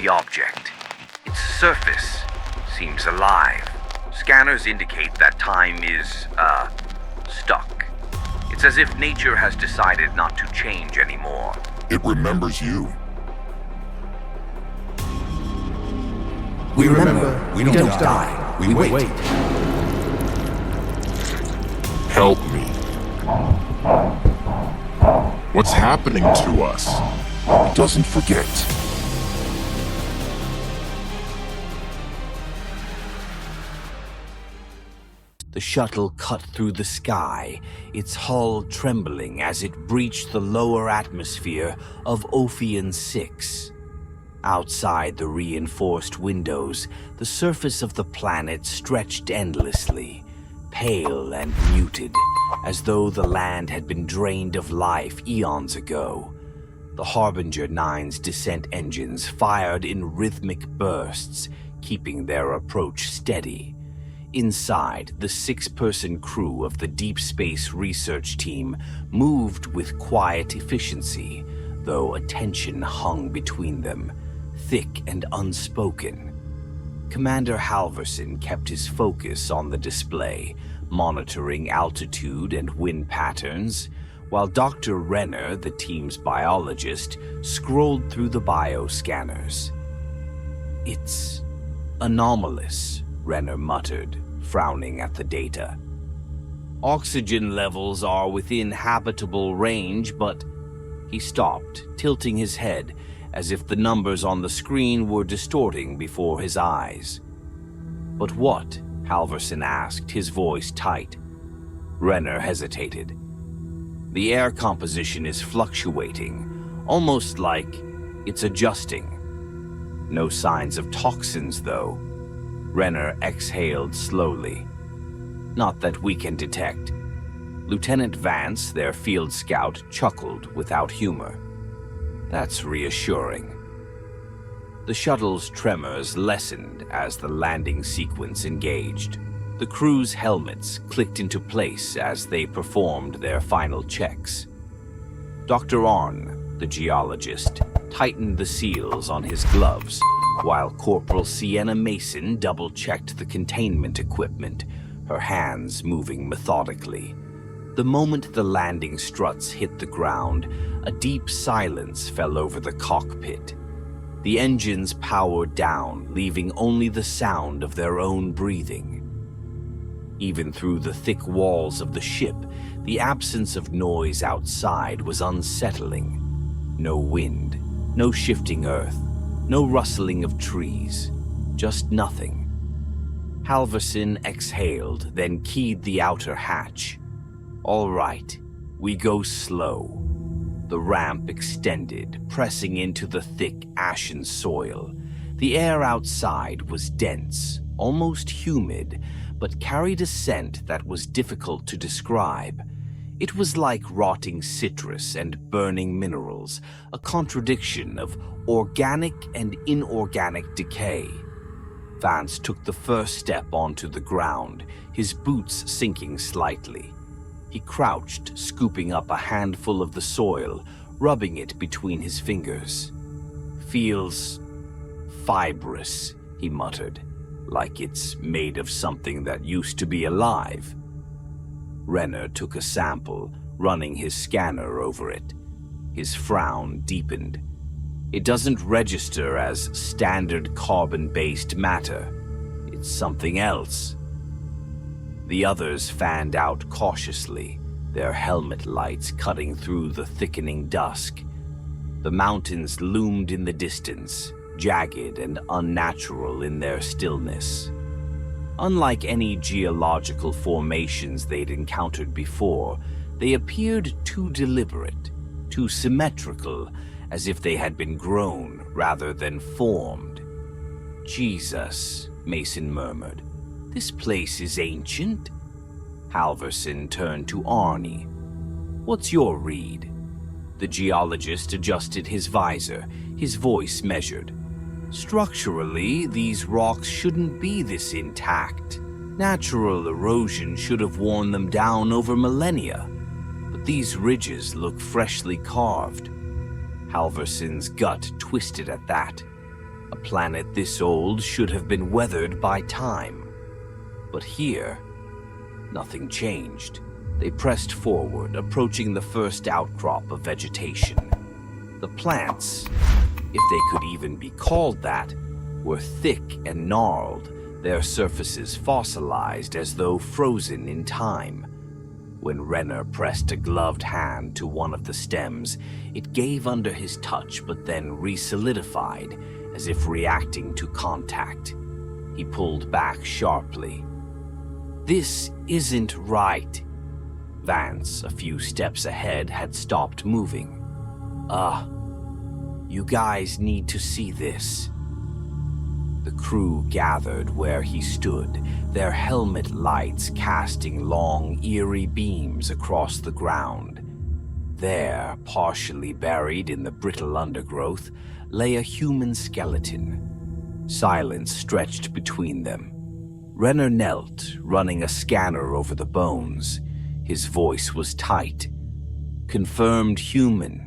the object. Its surface seems alive. Scanners indicate that time is, stuck. It's as if nature has decided not to change anymore. It remembers you. We remember, we don't die, we wait. Help me. What's happening to us? It doesn't forget. The shuttle cut through the sky, its hull trembling as it breached the lower atmosphere of Ophion 6. Outside the reinforced windows, the surface of the planet stretched endlessly, pale and muted, as though the land had been drained of life eons ago. The Harbinger 9's descent engines fired in rhythmic bursts, keeping their approach steady. Inside, the 6-person crew of the Deep Space Research Team moved with quiet efficiency, though a tension hung between them, thick and unspoken. Commander Halverson kept his focus on the display, monitoring altitude and wind patterns, while Dr. Renner, the team's biologist, scrolled through the bioscanners. "It's anomalous," Renner muttered, frowning at the data. "Oxygen levels are within habitable range, but..." He stopped, tilting his head, as if the numbers on the screen were distorting before his eyes. "But what?" Halverson asked, his voice tight. Renner hesitated. "The air composition is fluctuating, almost like it's adjusting. No signs of toxins, though." Renner exhaled slowly. "Not that we can detect." Lieutenant Vance, their field scout, chuckled without humor. "That's reassuring." The shuttle's tremors lessened as the landing sequence engaged. The crew's helmets clicked into place as they performed their final checks. Dr. Arn, the geologist, tightened the seals on his gloves, while Corporal Sienna Mason double-checked the containment equipment, her hands moving methodically. The moment the landing struts hit the ground, a deep silence fell over the cockpit. The engines powered down, leaving only the sound of their own breathing. Even through the thick walls of the ship, the absence of noise outside was unsettling. No wind, no shifting earth, no rustling of trees, just nothing. Halverson exhaled, then keyed the outer hatch. "All right, we go slow." The ramp extended, pressing into the thick, ashen soil. The air outside was dense, almost humid, but carried a scent that was difficult to describe. It was like rotting citrus and burning minerals, a contradiction of organic and inorganic decay. Vance took the first step onto the ground, his boots sinking slightly. He crouched, scooping up a handful of the soil, rubbing it between his fingers. "Feels fibrous," he muttered, "like it's made of something that used to be alive." Renner took a sample, running his scanner over it. His frown deepened. "It doesn't register as standard carbon-based matter. It's something else." The others fanned out cautiously, their helmet lights cutting through the thickening dusk. The mountains loomed in the distance, jagged and unnatural in their stillness. Unlike any geological formations they'd encountered before, they appeared too deliberate, too symmetrical, as if they had been grown rather than formed. "Jesus," Mason murmured. "This place is ancient." Halverson turned to Arnie. "What's your read?" The geologist adjusted his visor, his voice measured. "Structurally, these rocks shouldn't be this intact. Natural erosion should have worn them down over millennia. But these ridges look freshly carved." Halverson's gut twisted at that. A planet this old should have been weathered by time. But here, nothing changed. They pressed forward, approaching the first outcrop of vegetation. The plants, if they could even be called that, were thick and gnarled, their surfaces fossilized as though frozen in time. When Renner pressed a gloved hand to one of the stems, it gave under his touch but then re-solidified, as if reacting to contact. He pulled back sharply. "This isn't right." Vance, a few steps ahead, had stopped moving. You guys need to see this." The crew gathered where he stood, their helmet lights casting long, eerie beams across the ground. There, partially buried in the brittle undergrowth, lay a human skeleton. Silence stretched between them. Renner knelt, running a scanner over the bones. His voice was tight. "Confirmed human.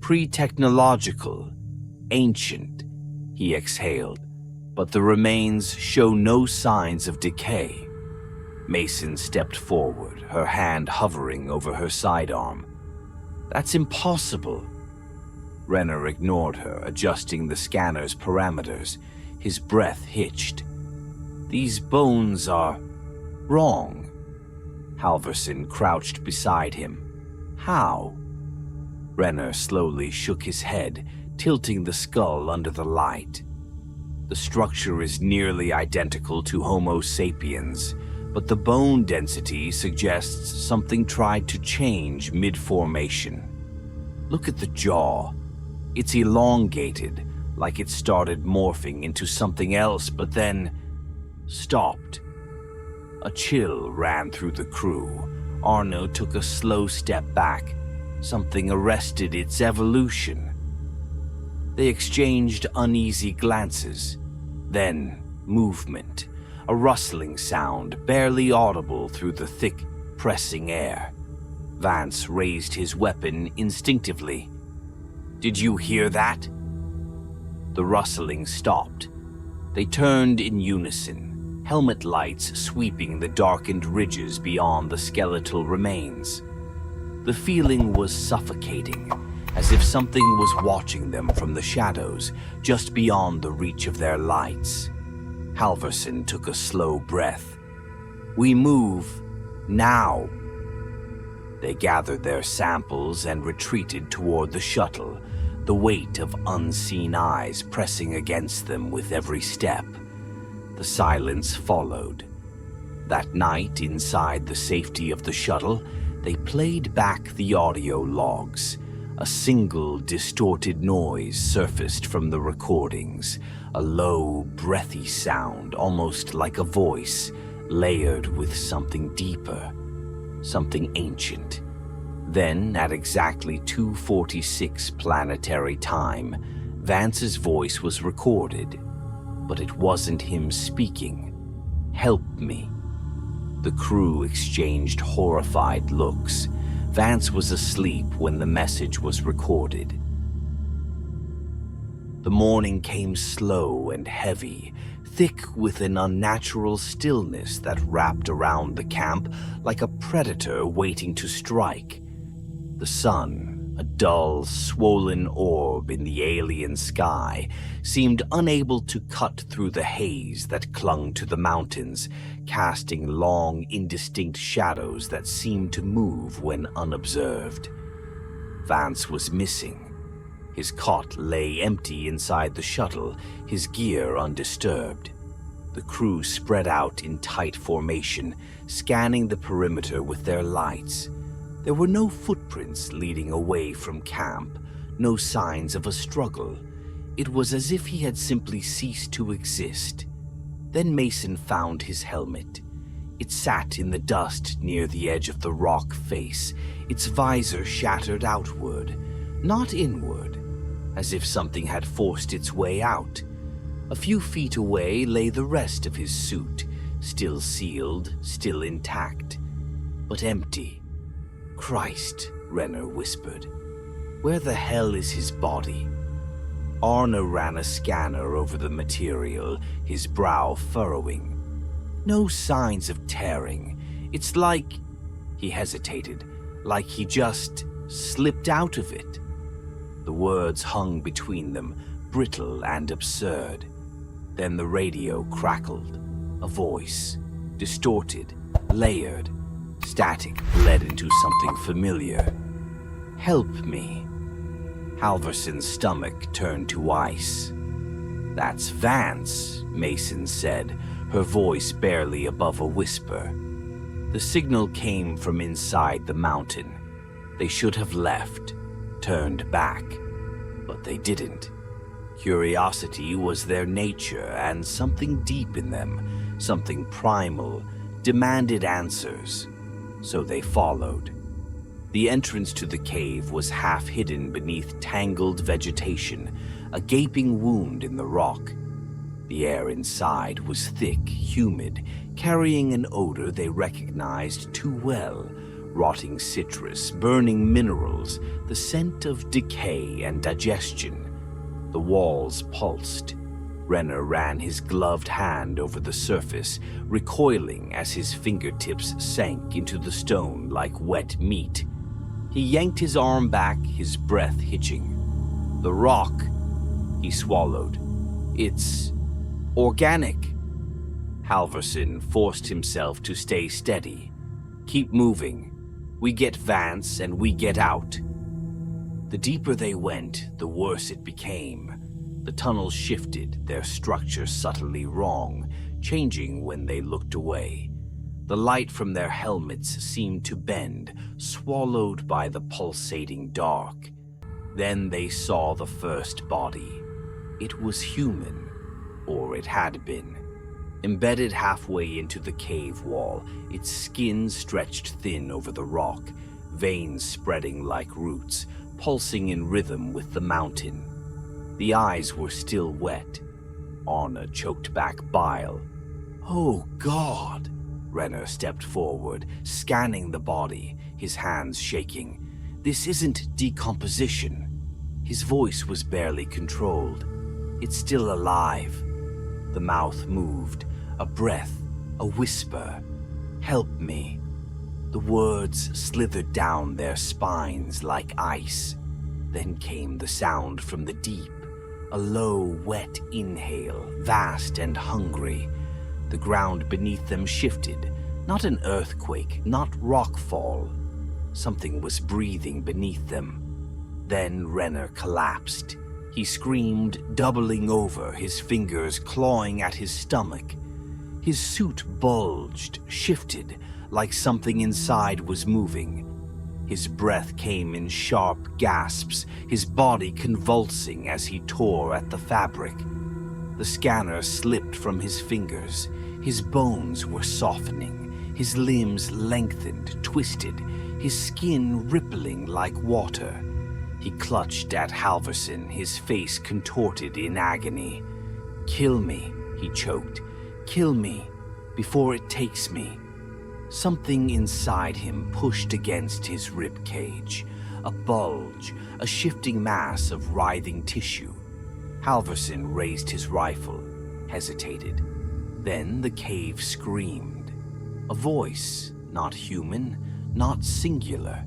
Pre-technological. Ancient," he exhaled. "But the remains show no signs of decay." Mason stepped forward, her hand hovering over her sidearm. "That's impossible." Renner ignored her, adjusting the scanner's parameters. His breath hitched. "These bones are wrong." Halverson crouched beside him. "How?" Renner slowly shook his head, tilting the skull under the light. "The structure is nearly identical to Homo sapiens, but the bone density suggests something tried to change mid-formation. Look at the jaw. It's elongated, like it started morphing into something else, but then stopped." A chill ran through the crew. Arno took a slow step back. Something arrested its evolution. They exchanged uneasy glances. Then, movement. A rustling sound, barely audible through the thick, pressing air. Vance raised his weapon instinctively. "Did you hear that?" The rustling stopped. They turned in unison, helmet lights sweeping the darkened ridges beyond the skeletal remains. The feeling was suffocating, as if something was watching them from the shadows, just beyond the reach of their lights. Halverson took a slow breath. "We move now." They gathered their samples and retreated toward the shuttle, the weight of unseen eyes pressing against them with every step. The silence followed. That night, inside the safety of the shuttle, they played back the audio logs. A single distorted noise surfaced from the recordings, a low, breathy sound, almost like a voice, layered with something deeper, something ancient. Then, at exactly 2:46 planetary time, Vance's voice was recorded, but it wasn't him speaking. "Help me." The crew exchanged horrified looks. Vance was asleep when the message was recorded. The morning came slow and heavy, thick with an unnatural stillness that wrapped around the camp like a predator waiting to strike. The sun, a dull, swollen orb in the alien sky, seemed unable to cut through the haze that clung to the mountains, casting long, indistinct shadows that seemed to move when unobserved. Vance was missing. His cot lay empty inside the shuttle, his gear undisturbed. The crew spread out in tight formation, scanning the perimeter with their lights. There were no footprints leading away from camp, no signs of a struggle. It was as if he had simply ceased to exist. Then Mason found his helmet. It sat in the dust near the edge of the rock face, its visor shattered outward, not inward, as if something had forced its way out. A few feet away lay the rest of his suit, still sealed, still intact, but empty. "Christ," Renner whispered. "Where the hell is his body?" Arna ran a scanner over the material, his brow furrowing. No signs of tearing. It's like... He hesitated, like he just slipped out of it. The words hung between them, brittle and absurd. Then the radio crackled. A voice, distorted, layered. Static bled into something familiar. "Help me." Halverson's stomach turned to ice. "That's Vance," Mason said, her voice barely above a whisper. The signal came from inside the mountain. They should have left, turned back, but they didn't. Curiosity was their nature, and something deep in them, something primal, demanded answers. So they followed. The entrance to the cave was half hidden beneath tangled vegetation, a gaping wound in the rock. The air inside was thick, humid, carrying an odor they recognized too well. Rotting citrus, burning minerals, the scent of decay and digestion. The walls pulsed. Renner ran his gloved hand over the surface, recoiling as his fingertips sank into the stone like wet meat. He yanked his arm back, his breath hitching. "The rock," he swallowed. "It's organic." Halverson forced himself to stay steady. "Keep moving. We get Vance and we get out." The deeper they went, the worse it became. The tunnels shifted, their structure subtly wrong, changing when they looked away. The light from their helmets seemed to bend, swallowed by the pulsating dark. Then they saw the first body. It was human, or it had been. Embedded halfway into the cave wall, its skin stretched thin over the rock, veins spreading like roots, pulsing in rhythm with the mountain. The eyes were still wet. Arna choked back bile. "Oh, God!" Renner stepped forward, scanning the body, his hands shaking. "This isn't decomposition." His voice was barely controlled. "It's still alive." The mouth moved, a breath, a whisper. "Help me." The words slithered down their spines like ice. Then came the sound from the deep, a low, wet inhale, vast and hungry. The ground beneath them shifted, not an earthquake, not rockfall. Something was breathing beneath them. Then Renner collapsed. He screamed, doubling over, his fingers clawing at his stomach. His suit bulged, shifted, like something inside was moving. His breath came in sharp gasps, his body convulsing as he tore at the fabric. The scanner slipped from his fingers. His bones were softening, his limbs lengthened, twisted, his skin rippling like water. He clutched at Halverson, his face contorted in agony. "Kill me," he choked. "Kill me, before it takes me." Something inside him pushed against his rib cage. A bulge, a shifting mass of writhing tissue. Halverson raised his rifle, hesitated. Then the cave screamed. A voice, not human, not singular.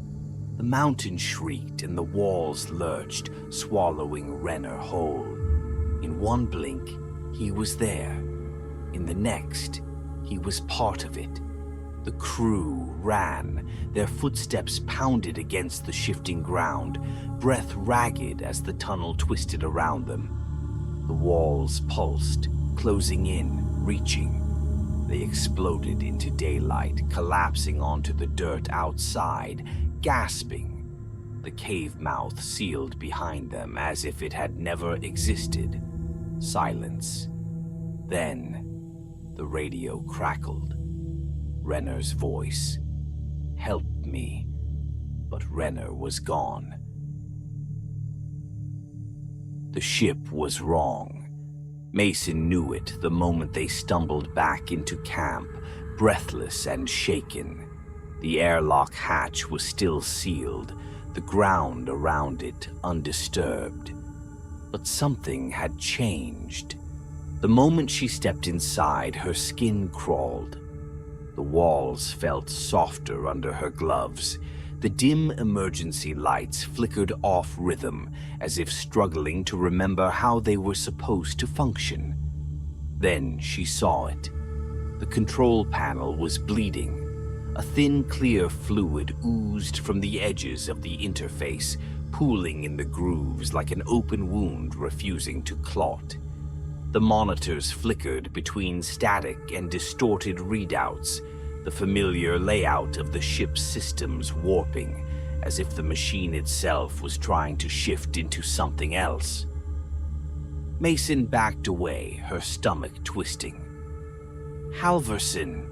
The mountain shrieked and the walls lurched, swallowing Renner whole. In one blink, he was there. In the next, he was part of it. The crew ran, their footsteps pounded against the shifting ground, breath ragged as the tunnel twisted around them. The walls pulsed, closing in, reaching. They exploded into daylight, collapsing onto the dirt outside, gasping. The cave mouth sealed behind them as if it had never existed. Silence. Then, the radio crackled. Renner's voice. "Help me." But Renner was gone. The ship was wrong. Mason knew it the moment they stumbled back into camp, breathless and shaken. The airlock hatch was still sealed, the ground around it undisturbed. But something had changed. The moment she stepped inside, her skin crawled. The walls felt softer under her gloves. The dim emergency lights flickered off rhythm, as if struggling to remember how they were supposed to function. Then she saw it. The control panel was bleeding. A thin, clear fluid oozed from the edges of the interface, pooling in the grooves like an open wound refusing to clot. The monitors flickered between static and distorted readouts, the familiar layout of the ship's systems warping, as if the machine itself was trying to shift into something else. Mason backed away, her stomach twisting. "Halverson!"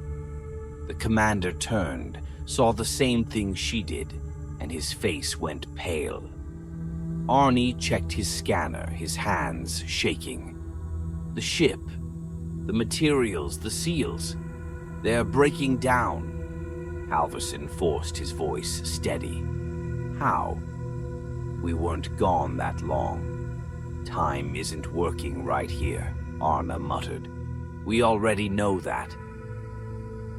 The commander turned, saw the same thing she did, and his face went pale. Arnie checked his scanner, his hands shaking. "The ship, the materials, the seals, they're breaking down." Halverson forced his voice steady. "How?" "We weren't gone that long. Time isn't working right here," Arna muttered. "We already know that."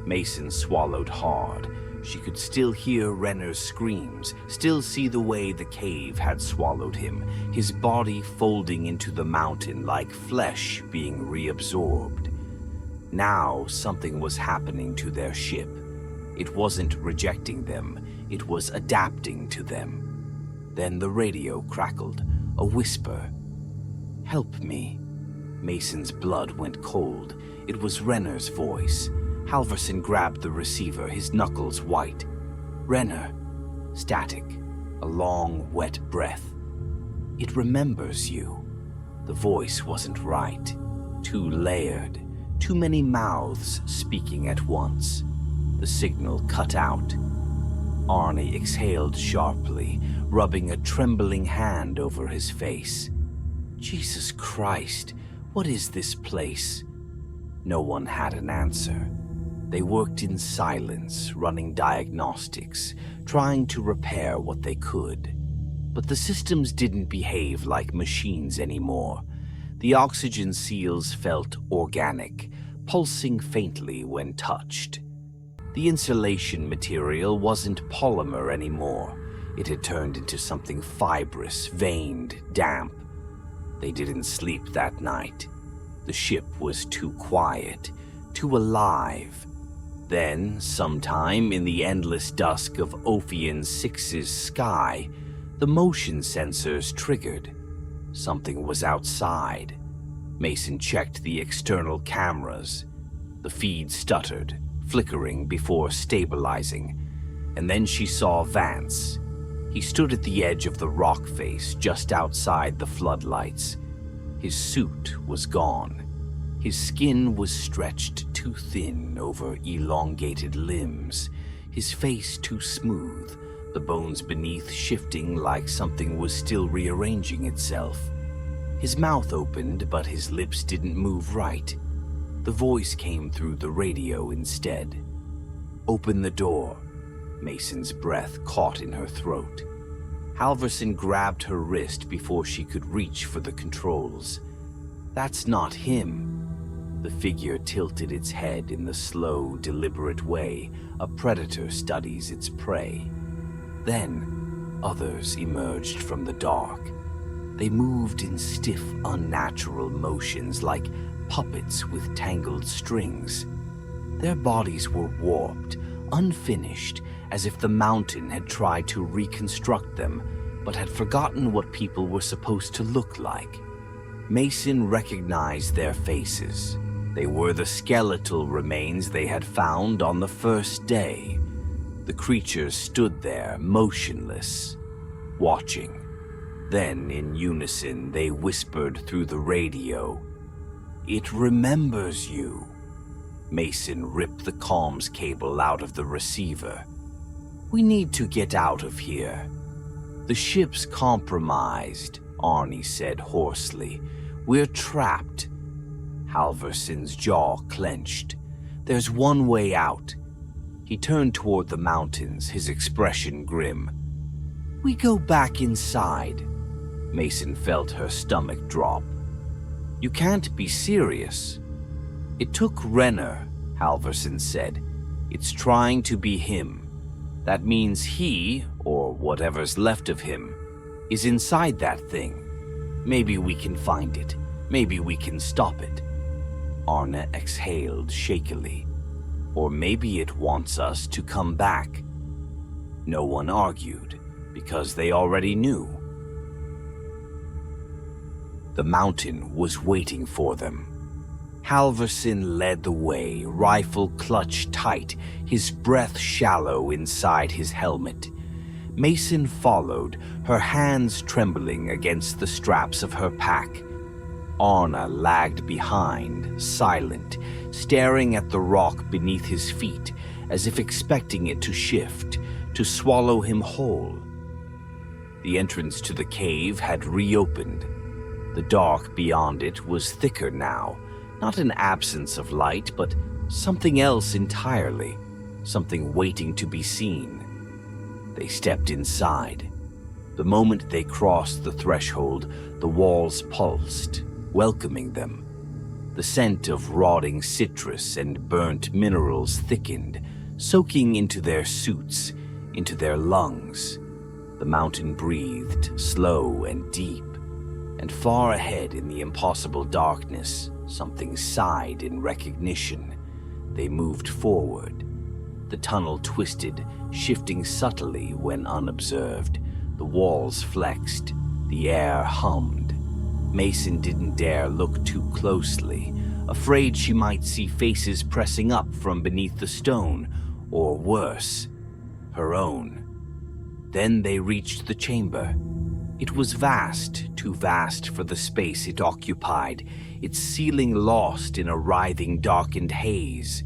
Mason swallowed hard. She could still hear Renner's screams, still see the way the cave had swallowed him, his body folding into the mountain like flesh being reabsorbed. Now something was happening to their ship. It wasn't rejecting them, it was adapting to them. Then the radio crackled, a whisper. "Help me." Mason's blood went cold. It was Renner's voice. Halverson grabbed the receiver, his knuckles white. "Renner." Static. A long, wet breath. "It remembers you." The voice wasn't right. Too layered. Too many mouths speaking at once. The signal cut out. Arnie exhaled sharply, rubbing a trembling hand over his face. "Jesus Christ, what is this place?" No one had an answer. They worked in silence, running diagnostics, trying to repair what they could. But the systems didn't behave like machines anymore. The oxygen seals felt organic, pulsing faintly when touched. The insulation material wasn't polymer anymore. It had turned into something fibrous, veined, damp. They didn't sleep that night. The ship was too quiet, too alive. Then, sometime in the endless dusk of Ophion 6's sky, the motion sensors triggered. Something was outside. Mason checked the external cameras. The feed stuttered, flickering before stabilizing. And then she saw Vance. He stood at the edge of the rock face just outside the floodlights. His suit was gone. His skin was stretched too thin over elongated limbs, his face too smooth, the bones beneath shifting like something was still rearranging itself. His mouth opened, but his lips didn't move right. The voice came through the radio instead. "Open the door." Mason's breath caught in her throat. Halverson grabbed her wrist before she could reach for the controls. "That's not him." The figure tilted its head in the slow, deliberate way a predator studies its prey. Then, others emerged from the dark. They moved in stiff, unnatural motions like puppets with tangled strings. Their bodies were warped, unfinished, as if the mountain had tried to reconstruct them, but had forgotten what people were supposed to look like. Mason recognized their faces. They were the skeletal remains they had found on the first day. The creatures stood there, motionless, watching. Then, in unison, they whispered through the radio, "It remembers you." Mason ripped the comms cable out of the receiver. "We need to get out of here." "The ship's compromised," Arnie said hoarsely. "We're trapped." Halverson's jaw clenched. "There's one way out." He turned toward the mountains, his expression grim. "We go back inside." Mason felt her stomach drop. You can't be serious. It took Renner, Halverson said. It's trying to be him. That means he, or whatever's left of him, is inside that thing. Maybe we can find it. Maybe we can stop it. Arne exhaled shakily. Or maybe it wants us to come back. No one argued, because they already knew. The mountain was waiting for them. Halverson led the way, rifle clutched tight, his breath shallow inside his helmet. Mason followed, her hands trembling against the straps of her pack. Arne lagged behind, silent, staring at the rock beneath his feet, as if expecting it to shift, to swallow him whole. The entrance to the cave had reopened. The dark beyond it was thicker now, not an absence of light, but something else entirely, something waiting to be seen. They stepped inside. The moment they crossed the threshold, the walls pulsed, welcoming them. The scent of rotting citrus and burnt minerals thickened, soaking into their suits, into their lungs. The mountain breathed, slow and deep, and far ahead in the impossible darkness, something sighed in recognition. They moved forward. The tunnel twisted, shifting subtly when unobserved. The walls flexed. The air hummed. Mason didn't dare look too closely, afraid she might see faces pressing up from beneath the stone, or worse, her own. Then they reached the chamber. It was vast, too vast for the space it occupied, its ceiling lost in a writhing, darkened haze.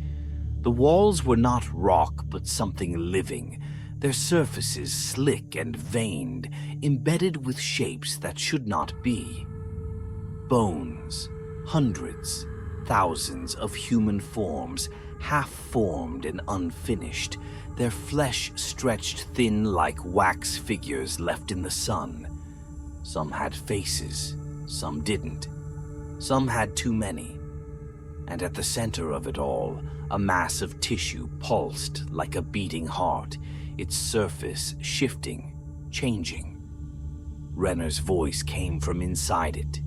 The walls were not rock, but something living, their surfaces slick and veined, embedded with shapes that should not be. Bones, hundreds, thousands of human forms, half-formed and unfinished, their flesh stretched thin like wax figures left in the sun. Some had faces, some didn't. Some had too many. And at the center of it all, a mass of tissue pulsed like a beating heart, its surface shifting, changing. Renner's voice came from inside it.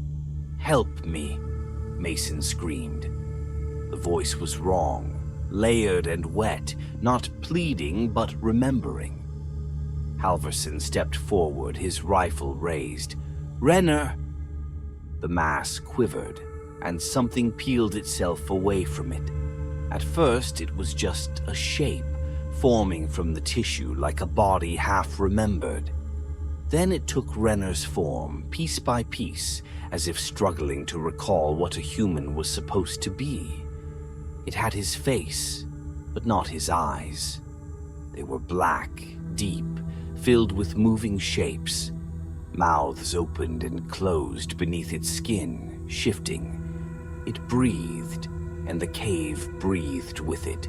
"Help me," Mason screamed. The voice was wrong, layered and wet, not pleading but remembering. Halverson stepped forward, his rifle raised. "Renner!" The mass quivered, and something peeled itself away from it. At first, it was just a shape, forming from the tissue like a body half remembered. Then it took Renner's form, piece by piece, as if struggling to recall what a human was supposed to be. It had his face, but not his eyes. They were black, deep, filled with moving shapes. Mouths opened and closed beneath its skin, shifting. It breathed, and the cave breathed with it.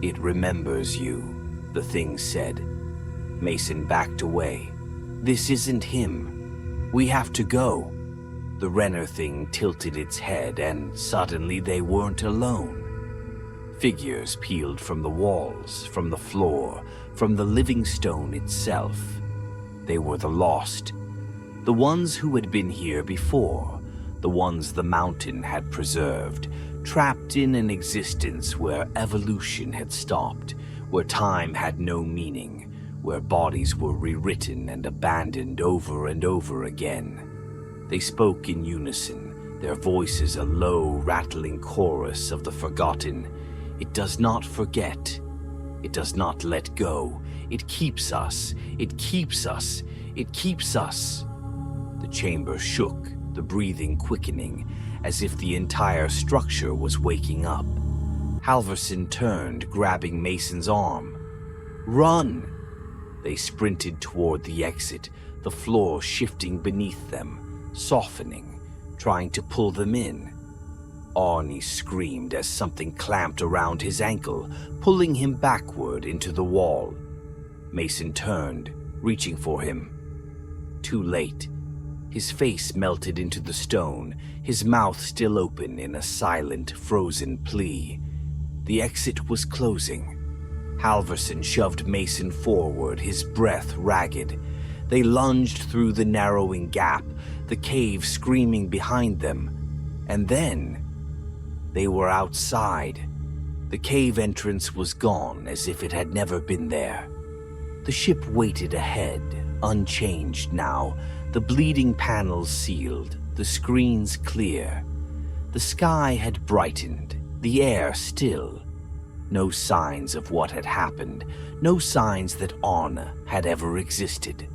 "It remembers you," the thing said. Mason backed away. "This isn't him. We have to go." The Renner thing tilted its head, and suddenly they weren't alone. Figures peeled from the walls, from the floor, from the living stone itself. They were the lost. The ones who had been here before, the ones the mountain had preserved, trapped in an existence where evolution had stopped, where time had no meaning, where bodies were rewritten and abandoned over and over again. They spoke in unison, their voices a low, rattling chorus of the forgotten. It does not forget. It does not let go. It keeps us. It keeps us. It keeps us. The chamber shook, the breathing quickening, as if the entire structure was waking up. Halverson turned, grabbing Mason's arm. "Run!" They sprinted toward the exit, the floor shifting beneath them, softening, trying to pull them in. Arne screamed as something clamped around his ankle, pulling him backward into the wall. Mason turned, reaching for him. Too late. His face melted into the stone, his mouth still open in a silent, frozen plea. The exit was closing. Halverson shoved Mason forward, his breath ragged. They lunged through the narrowing gap, the cave screaming behind them. And then they were outside. The cave entrance was gone, as if it had never been there. The ship waited ahead, unchanged now, the bleeding panels sealed, the screens clear. The sky had brightened, the air still. No signs of what had happened, no signs that Anna had ever existed.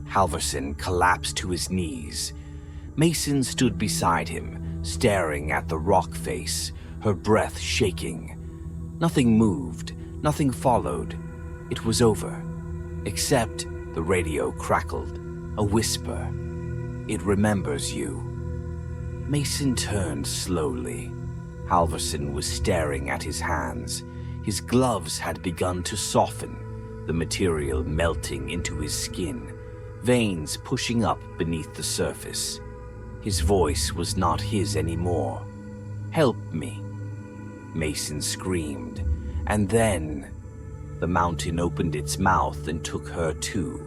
Halverson collapsed to his knees. Mason stood beside him, staring at the rock face, her breath shaking. Nothing moved, nothing followed. It was over. Except the radio crackled, a whisper. "It remembers you." Mason turned slowly. Halverson was staring at his hands. His gloves had begun to soften, the material melting into his skin, veins pushing up beneath the surface. His voice was not his anymore. "Help me," Mason screamed, and then the mountain opened its mouth and took her too.